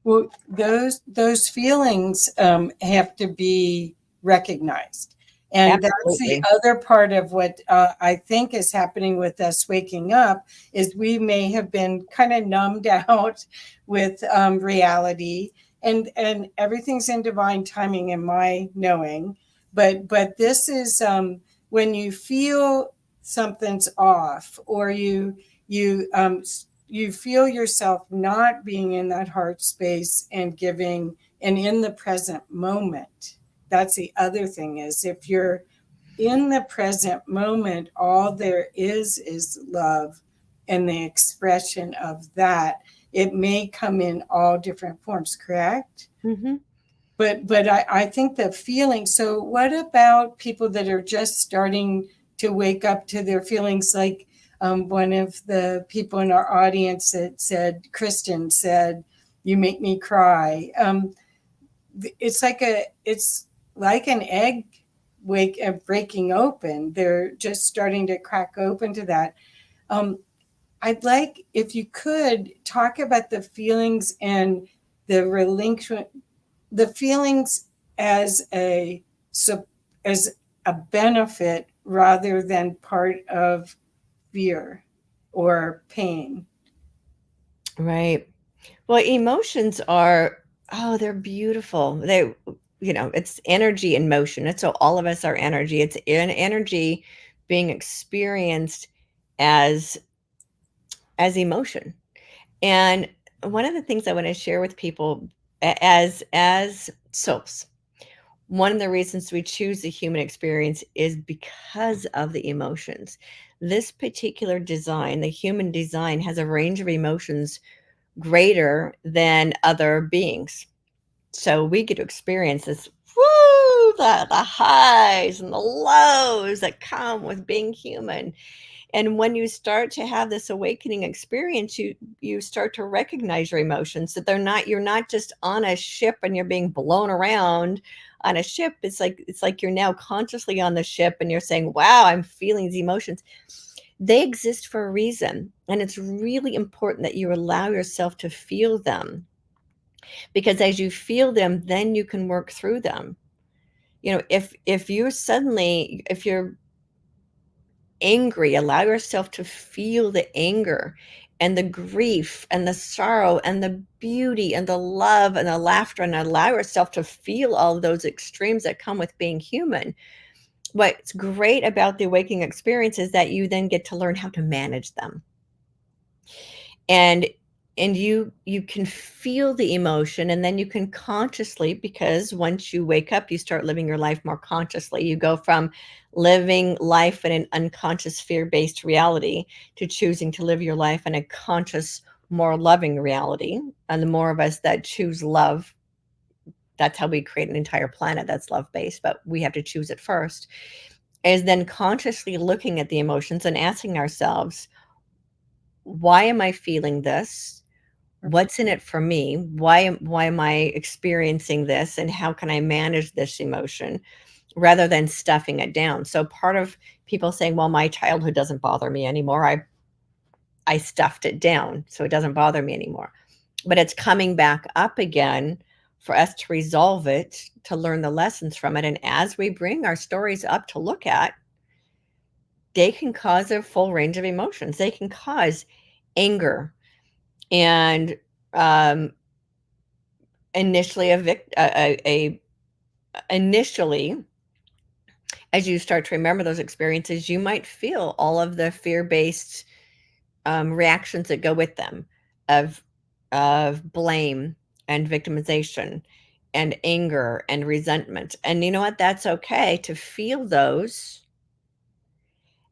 A: Well, those feelings have to be recognized, and that's the
B: Absolutely.
A: other part of what I think is happening with us waking up is we may have been kind of numbed out with reality, and everything's in divine timing in my knowing, but this is when you feel something's off, or you feel yourself not being in that heart space and giving and in the present moment. That's the other thing, is if you're in the present moment, all there is love, and the expression of that, it may come in all different forms, correct?
B: Mm-hmm.
A: But I think the feeling. So what about people that are just starting to wake up to their feelings? Like one of the people in our audience that said, Kristen said, "You make me cry." It's like an egg breaking open. They're just starting to crack open to that. Um, I'd like, if you could, talk about the feelings and the relinquishment, the feelings as a as a benefit rather than part of fear or pain.
B: Right. Well, emotions are, oh, they're beautiful. It's energy in motion. It's so all of us are energy. It's an energy being experienced as emotion. And one of the things I want to share with people, as souls, one of the reasons we choose the human experience is because of the emotions. This particular design, the human design, has a range of emotions greater than other beings. So we get to experience this, woo, the highs and the lows that come with being human. And when you start to have this awakening experience, you start to recognize your emotions, that you're not just on a ship and you're being blown around on a ship. It's like you're now consciously on the ship and you're saying, wow, I'm feeling these emotions. They exist for a reason. And it's really important that you allow yourself to feel them, because as you feel them, then you can work through them. If you're angry, allow yourself to feel the anger and the grief and the sorrow and the beauty and the love and the laughter, and allow yourself to feel all of those extremes that come with being human. What's great about the awakening experience is that you then get to learn how to manage them. And you can feel the emotion, and then you can consciously, because once you wake up, you start living your life more consciously. You go from living life in an unconscious fear-based reality to choosing to live your life in a conscious, more loving reality. And the more of us that choose love, that's how we create an entire planet that's love-based, but we have to choose it first. Is then consciously looking at the emotions and asking ourselves, why am I feeling this? What's in it for me? Why am I experiencing this, and how can I manage this emotion, rather than stuffing it down? So part of people saying, well, my childhood doesn't bother me anymore. I stuffed it down, so it doesn't bother me anymore. But it's coming back up again for us to resolve it, to learn the lessons from it. And as we bring our stories up to look at, they can cause a full range of emotions. They can cause anger and um, initially initially, as you start to remember those experiences, you might feel all of the fear-based reactions that go with them, of blame and victimization and anger and resentment. And you know what? That's okay to feel those,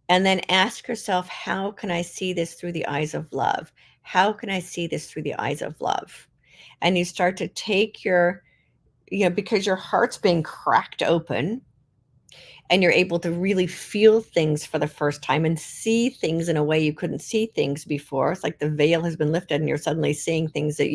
B: and then ask yourself, how can I see this through the eyes of love? How can I see this through the eyes of love? And you start to take because your heart's being cracked open, and you're able to really feel things for the first time and see things in a way you couldn't see things before. It's like the veil has been lifted and you're suddenly seeing things that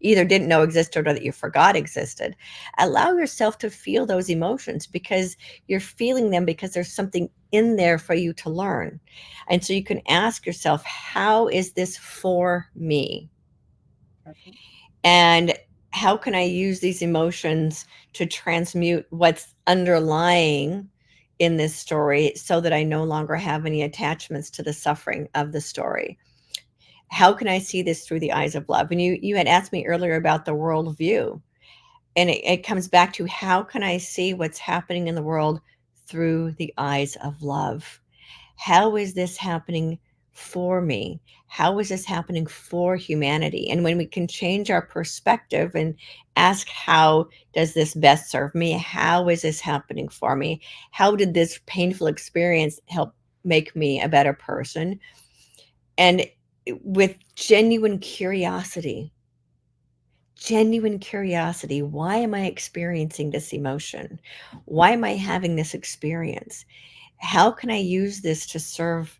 B: either didn't know existed or that you forgot existed. Allow yourself to feel those emotions, because you're feeling them because there's something in there for you to learn. And so you can ask yourself, how is this for me? And how can I use these emotions to transmute what's underlying in this story so that I no longer have any attachments to the suffering of the story? How can I see this through the eyes of love? And you had asked me earlier about the worldview. And it comes back to, how can I see what's happening in the world through the eyes of love? How is this happening for me? How is this happening for humanity? And when we can change our perspective and ask, how does this best serve me? How is this happening for me? How did this painful experience help make me a better person? And with genuine curiosity, why am I experiencing this emotion? Why am I having this experience? How can I use this to serve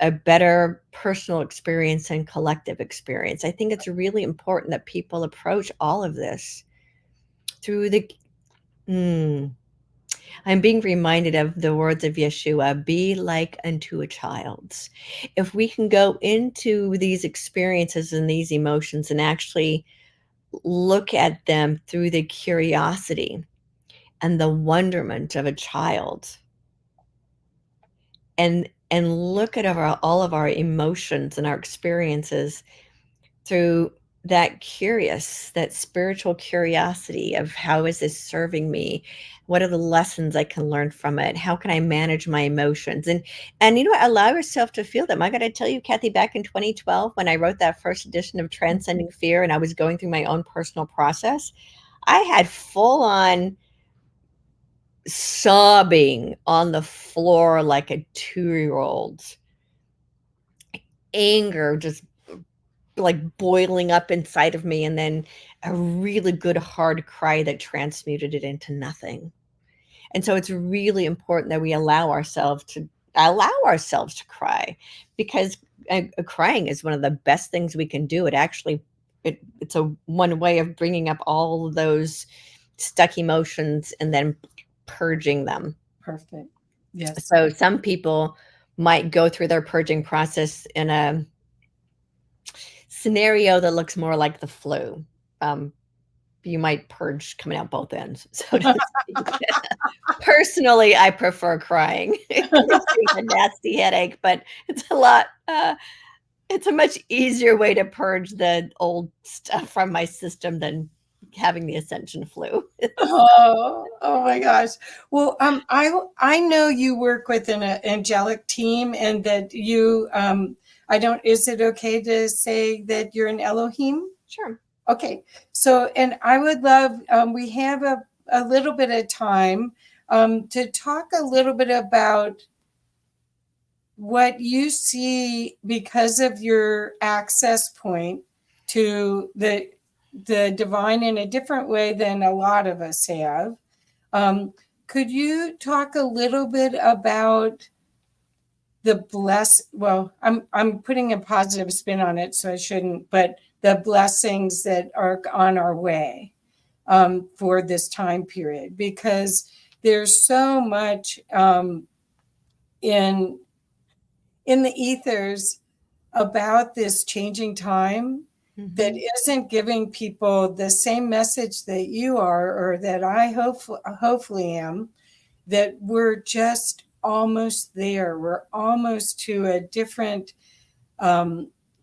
B: a better personal experience and collective experience? I think it's really important that people approach all of this through the I'm being reminded of the words of Yeshua, be like unto a child. If we can go into these experiences and these emotions and actually look at them through the curiosity and the wonderment of a child, and look at all of our emotions and our experiences through that spiritual curiosity of, how is this serving me? What are the lessons I can learn from it? How can I manage my emotions? And allow yourself to feel them. I got to tell you, Kathy, back in 2012, when I wrote that first edition of Transcending Fear and I was going through my own personal process, I had full on sobbing on the floor like a 2-year-old, anger just like boiling up inside of me, and then a really good hard cry that transmuted it into nothing. And so it's really important that we allow ourselves to cry, because crying is one of the best things we can do. It's a one way of bringing up all those stuck emotions and then purging them.
A: Perfect. Yes.
B: So some people might go through their purging process in a scenario that looks more like the flu. You might purge coming out both ends, so to speak. Personally, I prefer crying. It gives me a nasty headache, but it's it's a much easier way to purge the old stuff from my system than having the ascension flu.
A: Oh my gosh. Well, I know you work with an angelic team, and that you is it okay to say that you're an Elohim?
B: Sure.
A: Okay. So, and I would love, we have a little bit of time to talk a little bit about what you see because of your access point to the divine in a different way than a lot of us have. Could you talk a little bit about I'm putting a positive spin on it, so I shouldn't, but the blessings that are on our way for this time period, because there's so much in the ethers about this changing time that isn't giving people the same message that you are, or that I hopefully am, that we're just almost there. We're almost to a different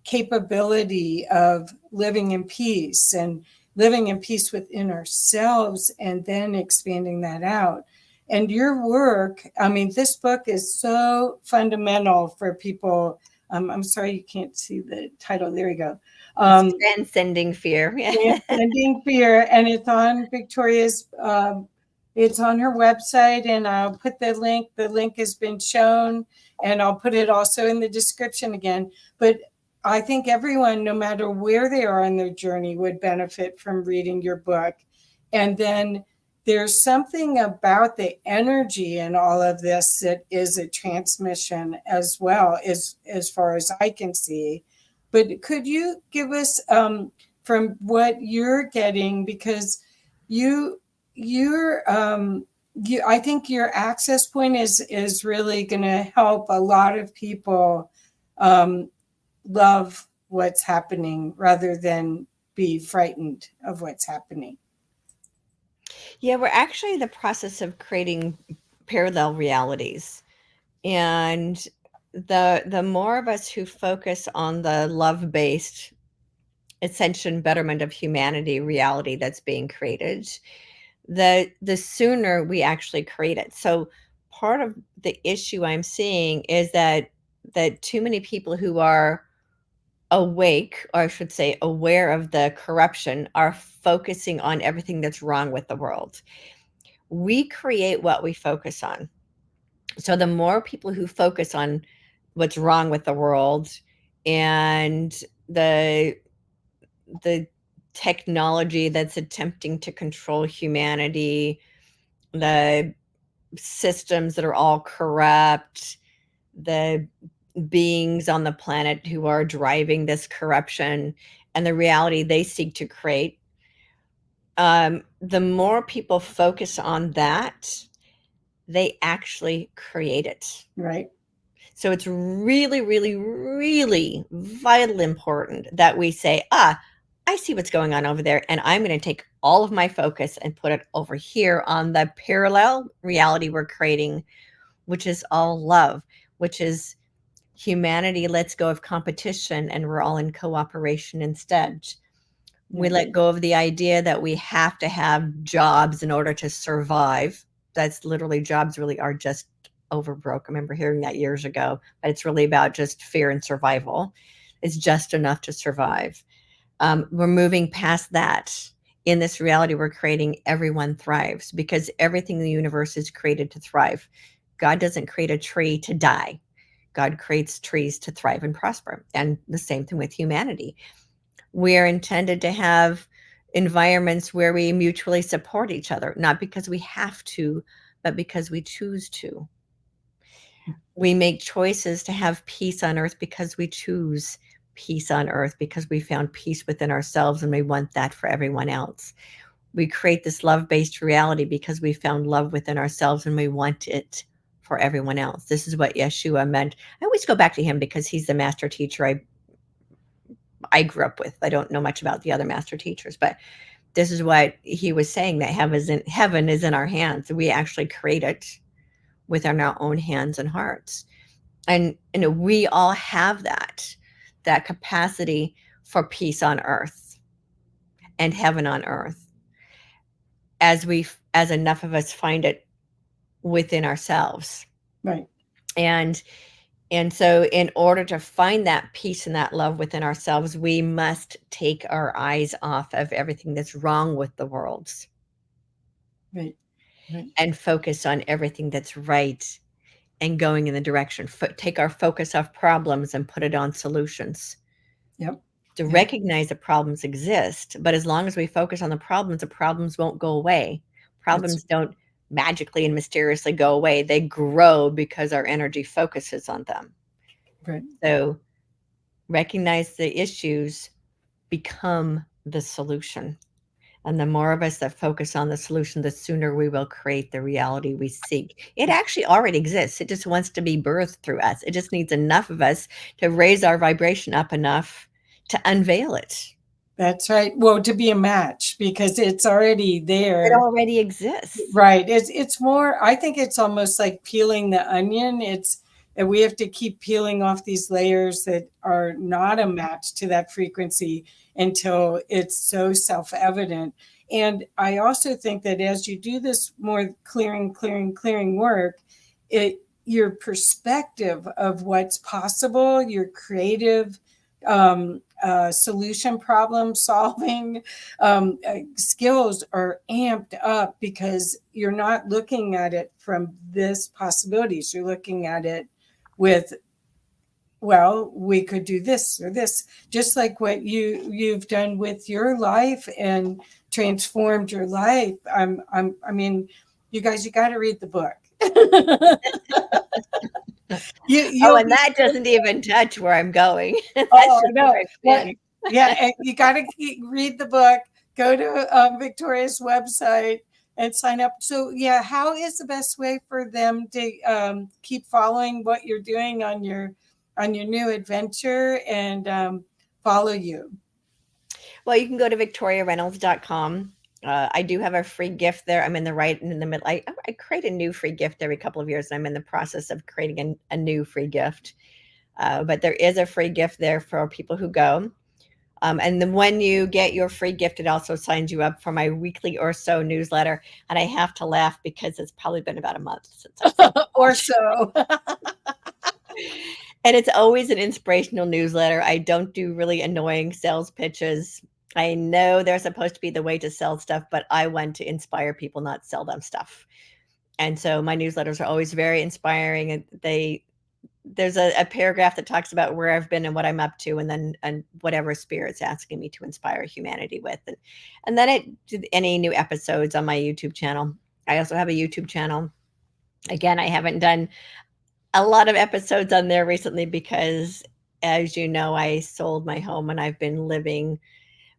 A: capability of living in peace, and living in peace within ourselves, and then expanding that out. And your work, I mean, this book is so fundamental for people. I'm sorry you can't see the title. There you go.
B: Transcending Fear.
A: Transcending Fear, and it's on Victoria's. It's on her website, and I'll put the link. The link has been shown, and I'll put it also in the description again. But I think everyone, no matter where they are on their journey, would benefit from reading your book. And then there's something about the energy in all of this that is a transmission as well, as far as I can see. But could you give us from what you're getting, because you're I think your access point is really going to help a lot of people love what's happening rather than be frightened of what's happening.
B: Yeah, we're actually in the process of creating parallel realities. And the more of us who focus on the love-based ascension, betterment of humanity reality that's being created, the sooner we actually create it. So part of the issue I'm seeing is that too many people who are awake, or I should say aware of the corruption, are focusing on everything that's wrong with the world. We create what we focus on. So the more people who focus on what's wrong with the world and the technology that's attempting to control humanity, the systems that are all corrupt, the beings on the planet who are driving this corruption, and the reality they seek to create, the more people focus on that, they actually create it.
A: Right.
B: So it's really, really, really vital important that we say, I see what's going on over there, and I'm going to take all of my focus and put it over here on the parallel reality we're creating, which is all love, which is humanity lets go of competition and we're all in cooperation instead. We let go of the idea that we have to have jobs in order to survive. That's literally, jobs really are just over broke. I remember hearing that years ago, but it's really about just fear and survival. It's just enough to survive. We're moving past that. In this reality we're creating, everyone thrives, because everything in the universe is created to thrive. God doesn't create a tree to die. God creates trees to thrive and prosper. And the same thing with humanity. We're intended to have environments where we mutually support each other, not because we have to, but because we choose to. We make choices to have peace on earth because we choose peace on earth, because we found peace within ourselves and we want that for everyone else. We create this love-based reality because we found love within ourselves and we want it for everyone else. This is what Yeshua meant. I always go back to him because he's the master teacher I grew up with. I don't know much about the other master teachers, but this is what he was saying, that heaven is in our hands. We actually create it within our own hands and hearts. And we all have that capacity for peace on earth and heaven on earth, as enough of us find it within ourselves.
A: Right.
B: And so in order to find that peace and that love within ourselves, we must take our eyes off of everything that's wrong with the world.
A: Right. Right.
B: And focus on everything that's right and going in the direction. Take our focus off problems and put it on solutions.
A: Yep.
B: To recognize that problems exist, but as long as we focus on the problems won't go away. Problems don't magically and mysteriously go away. They grow because our energy focuses on them.
A: Right.
B: So recognize the issues, become the solution. And the more of us that focus on the solution, the sooner we will create the reality we seek. It actually already exists. It just wants to be birthed through us. It just needs enough of us to raise our vibration up enough to unveil it.
A: That's right. Well, to be a match, because it's already there.
B: It already exists.
A: Right. It's more, I think it's almost like peeling the onion. And we have to keep peeling off these layers that are not a match to that frequency until it's so self-evident. And I also think that as you do this more clearing work, your perspective of what's possible, your creative solution problem solving skills are amped up, because you're not looking at it from this possibilities. You're looking at it with, well, we could do this or this, just like what you've done with your life and transformed your life. I mean, you guys, you got to read the book.
B: And that doesn't even touch where I'm going.
A: Oh, no. Yeah, and you got to read the book, go to Victoria's website and sign up. So yeah, how is the best way for them to keep following what you're doing on your new adventure and follow you?
B: Well, you can go to victoriareynolds.com. I do have a free gift there. I'm in the middle. I create a new free gift every couple of years, and I'm in the process of creating a new free gift. But there is a free gift there for people who go. And then when you get your free gift, it also signs you up for my weekly or so newsletter. And I have to laugh because it's probably been about a month since I sent it
A: Or
B: out.
A: so.
B: And it's always an inspirational newsletter. I don't do really annoying sales pitches. I know they're supposed to be the way to sell stuff, but I want to inspire people, not sell them stuff. And so my newsletters are always very inspiring. And there's a paragraph that talks about where I've been and what I'm up to, and whatever spirit's asking me to inspire humanity with. And then any new episodes on my YouTube channel. I also have a YouTube channel. Again, I haven't done a lot of episodes on there recently because, as you know, I sold my home and I've been living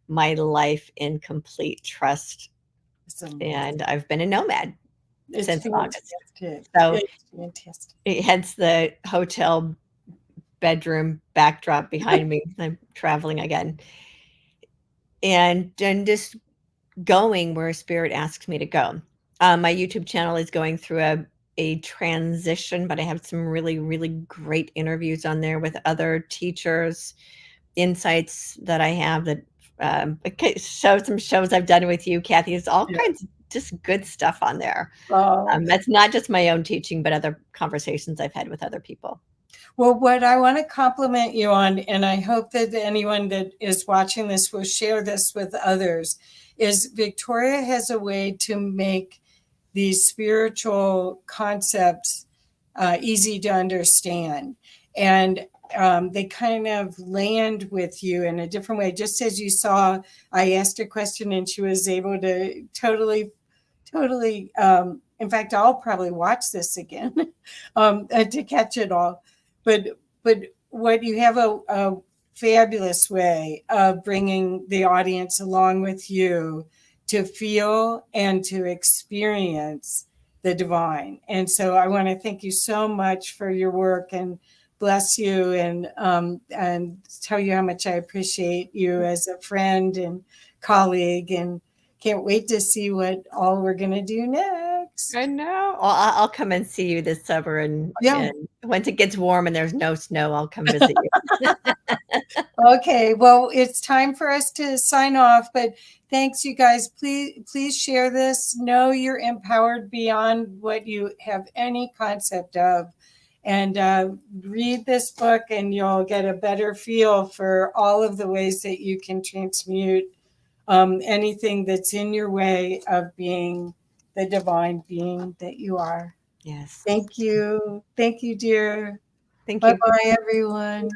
B: my life in complete trust. And I've been a nomad since August. So
A: it's fantastic.
B: hence the hotel bedroom backdrop behind me. I'm traveling again. And just going where spirit asks me to go. My YouTube channel is going through a transition, but I have some really, really great interviews on there with other teachers, insights that I have that some shows I've done with you, Kathy. It's all kinds of just good stuff on there. That's not just my own teaching, but other conversations I've had with other people.
A: Well, what I want to compliment you on, and I hope that anyone that is watching this will share this with others, is Victoria has a way to make these spiritual concepts easy to understand. And they kind of land with you in a different way. Just as you saw, I asked a question and she was able to totally, in fact, I'll probably watch this again to catch it all. But what you have a fabulous way of bringing the audience along with you to feel and to experience the divine. And so I want to thank you so much for your work and bless you and tell you how much I appreciate you as a friend and colleague, and can't wait to see what all we're going to do next.
B: I know. Well, I'll come and see you this summer, and once it gets warm and there's no snow, I'll come visit you.
A: Okay, well, it's time for us to sign off, but thanks, you guys. Please share this. Know you're empowered beyond what you have any concept of. And read this book and you'll get a better feel for all of the ways that you can transmute anything that's in your way of being the divine being that you are.
B: Yes.
A: Thank you. Thank you, dear.
B: Thank you.
A: Bye-bye, everyone.